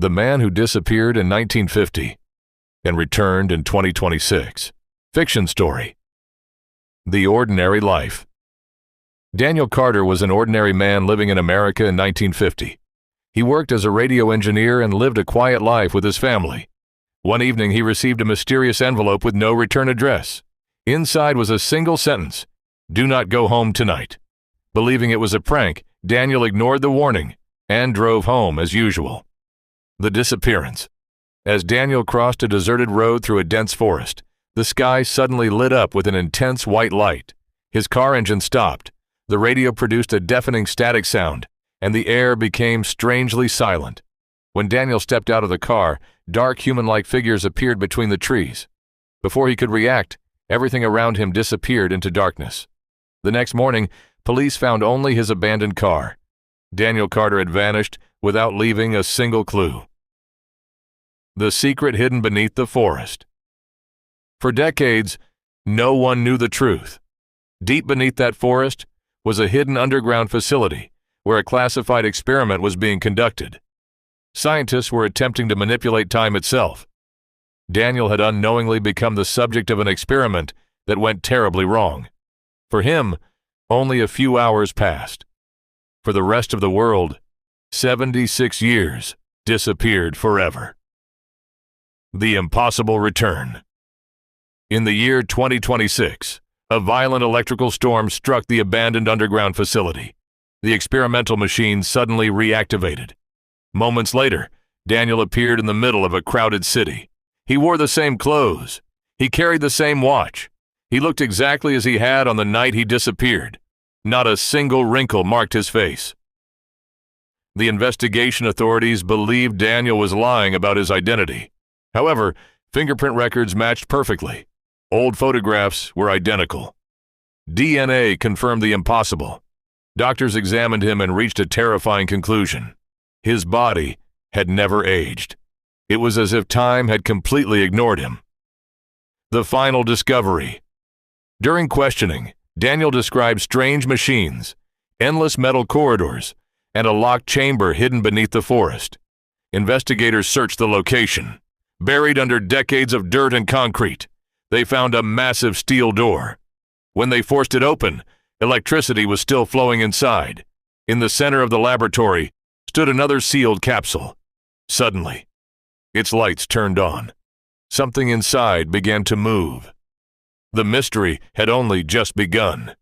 The man who disappeared in 1950 and returned in 2026. Fiction story. The ordinary life. Daniel Carter was an ordinary man living in America in 1950. He worked as a radio engineer and lived a quiet life with his family. One evening, he received a mysterious envelope with no return address. Inside was a single sentence: "Do not go home tonight." Believing it was a prank, Daniel ignored the warning and drove home as usual. The disappearance. As Daniel crossed a deserted road through a dense forest, the sky suddenly lit up with an intense white light. His car engine stopped. The radio produced a deafening static sound, and the air became strangely silent. When Daniel stepped out of the car, dark human-like figures appeared between the trees. Before he could react, everything around him disappeared into darkness. The next morning, police found only his abandoned car. Daniel Carter had vanished without leaving a single clue. The secret hidden beneath the forest. For decades, no one knew the truth. Deep beneath that forest was a hidden underground facility where a classified experiment was being conducted. Scientists were attempting to manipulate time itself. Daniel had unknowingly become the subject of an experiment that went terribly wrong. For him, only a few hours passed. For the rest of the world, 76 years disappeared forever. The impossible return. In the year 2026, a violent electrical storm struck the abandoned underground facility. The experimental machine suddenly reactivated. Moments later, Daniel appeared in the middle of a crowded city. He wore the same clothes. He carried the same watch. He looked exactly as he had on the night he disappeared. Not a single wrinkle marked his face. The investigation authorities believed Daniel was lying about his identity. However, fingerprint records matched perfectly. Old photographs were identical. DNA confirmed the impossible. Doctors examined him and reached a terrifying conclusion. His body had never aged. It was as if time had completely ignored him. The final discovery. During questioning, Daniel described strange machines, endless metal corridors, and a locked chamber hidden beneath the forest. Investigators searched the location. Buried under decades of dirt and concrete, they found a massive steel door. When they forced it open, electricity was still flowing inside. In the center of the laboratory stood another sealed capsule. Suddenly, its lights turned on. Something inside began to move. The mystery had only just begun.